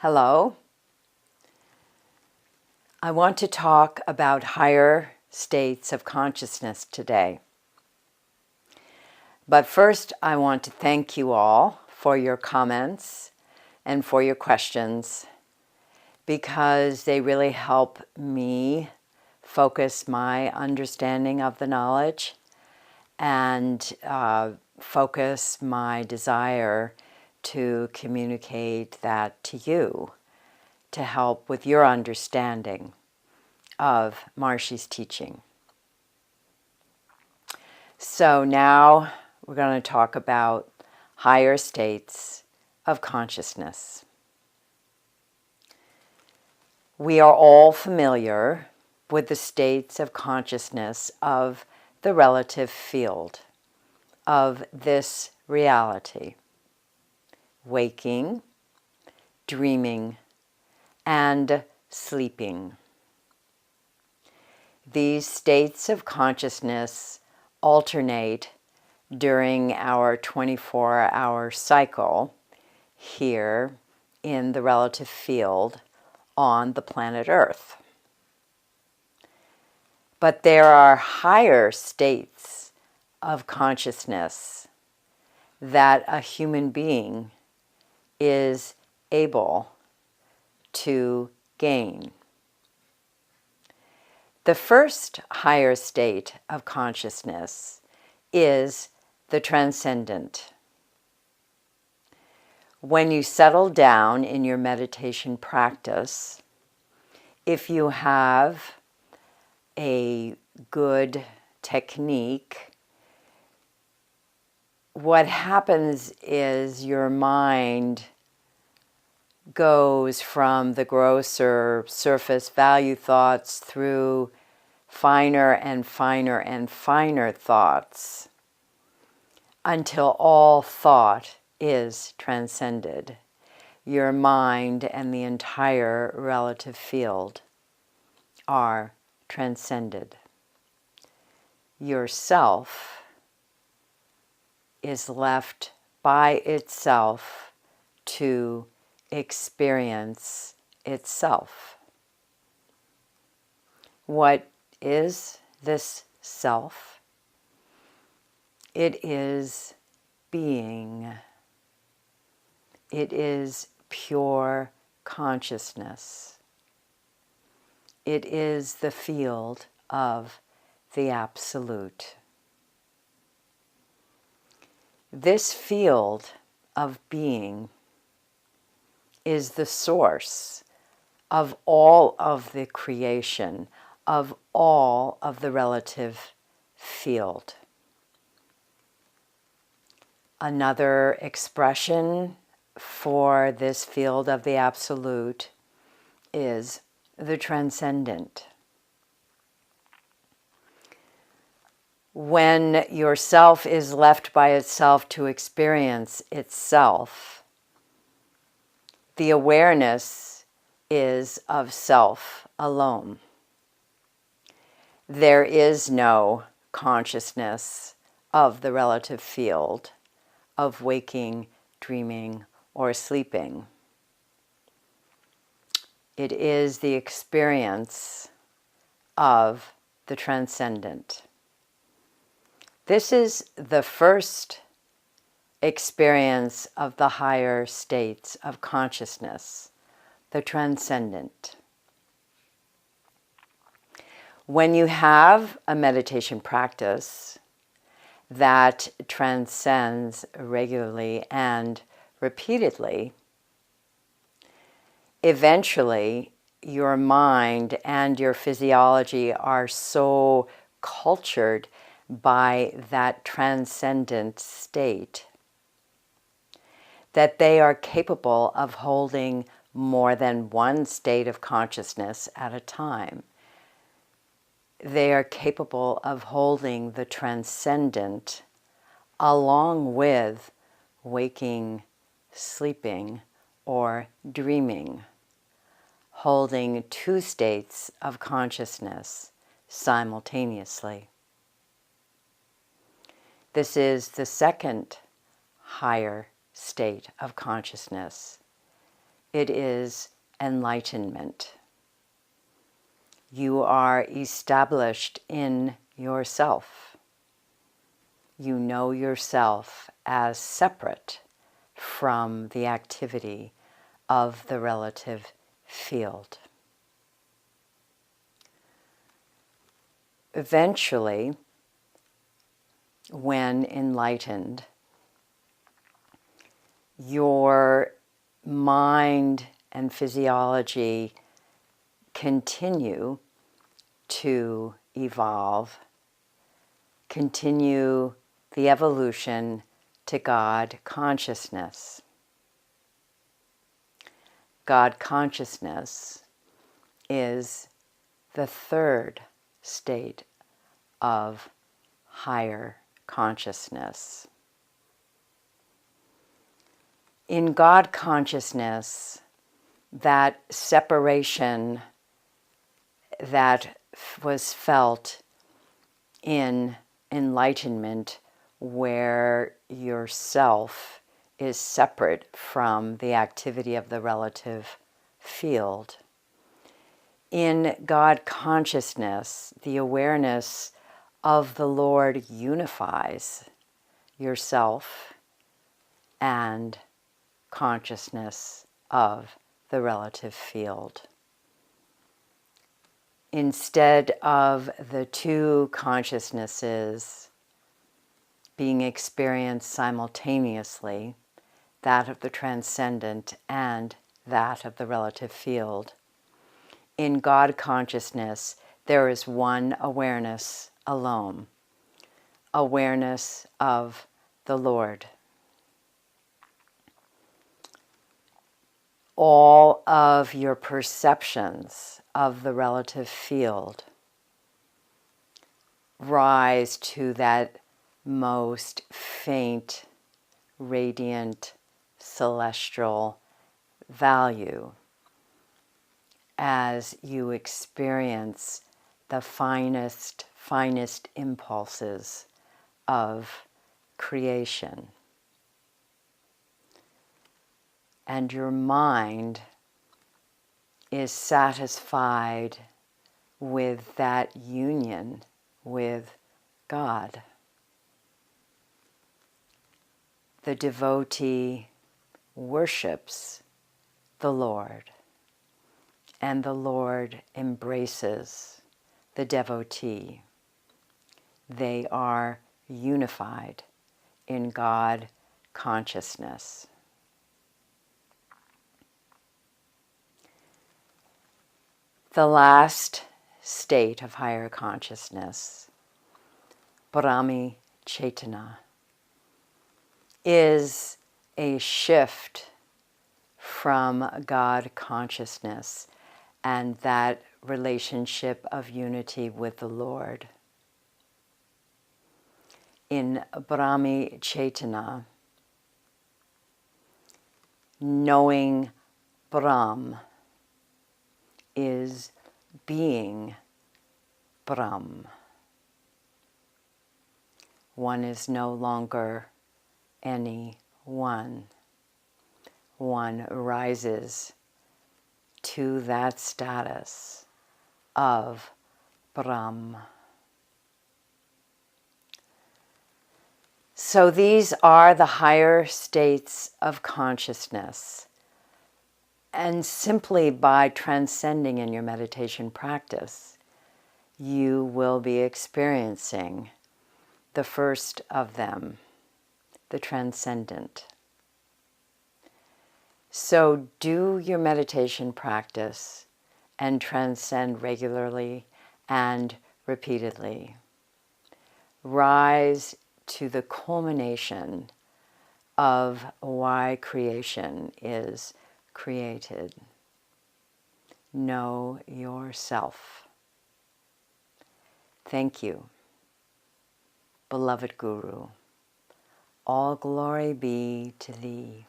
Hello. I want to talk about higher states of consciousness today. But first, I want to thank you all for your comments and for your questions, because they really help me focus my understanding of the knowledge and focus my desire to communicate that to you, to help with your understanding of Maharishi's teaching. So now we're going to talk about higher states of consciousness. We are all familiar with the states of consciousness of the relative field of this reality: waking, dreaming, and sleeping. These states of consciousness alternate during our 24-hour cycle here in the relative field on the planet Earth. But there are higher states of consciousness that a human being is able to gain. The first higher state of consciousness is the Transcendent. When you settle down in your meditation practice, if you have a good technique, what happens is your mind goes from the grosser surface value thoughts through finer and finer and finer thoughts until all thought is transcended. Your mind and the entire relative field are transcended. Yourself is left by itself to experience itself. What is this self? It is being. It is pure consciousness. It is the field of the Absolute. This field of being is the source of all of the creation, of all of the relative field. Another expression for this field of the Absolute is the Transcendent. When yourself is left by itself to experience itself, the awareness is of self alone. There is no consciousness of the relative field of waking, dreaming, or sleeping. It is the experience of the Transcendent. This is the first experience of the higher states of consciousness, the Transcendent. When you have a meditation practice that transcends regularly and repeatedly, eventually your mind and your physiology are so cultured by that transcendent state that they are capable of holding more than one state of consciousness at a time. They are capable of holding the transcendent along with waking, sleeping, or dreaming, holding two states of consciousness simultaneously. This is the second higher state of consciousness. it is enlightenment. You are established in yourself. You know yourself as separate from the activity of the relative field. Eventually, when enlightened, your mind and physiology continue to evolve, continue the evolution to God consciousness. God consciousness is the third state of higher consciousness. In God consciousness, that separation that was felt in enlightenment, where yourself is separate from the activity of the relative field. In God consciousness, the awareness of the Lord unifies yourself and consciousness of the relative field. Instead of the two consciousnesses being experienced simultaneously, that of the transcendent and that of the relative field, in God consciousness, there is one awareness alone, awareness of the Lord. All of your perceptions of the relative field rise to that most faint, radiant, celestial value as you experience the finest impulses of creation. And your mind is satisfied with that union with God. The devotee worships the Lord, and the Lord embraces the devotee. They are unified in God consciousness. The last state of higher consciousness, Brahmi Chaitana, is a shift from God consciousness and that relationship of unity with the Lord. In Brahmi Chaitana, knowing Brahm is being Brahm. One is no longer any one. One rises to that status of Brahm. So these are the higher states of consciousness. And simply by transcending in your meditation practice, you will be experiencing the first of them, the transcendent. So do your meditation practice and transcend regularly and repeatedly. Rise to the culmination of why creation is created. Know yourself. Thank you, beloved Guru. All glory be to thee.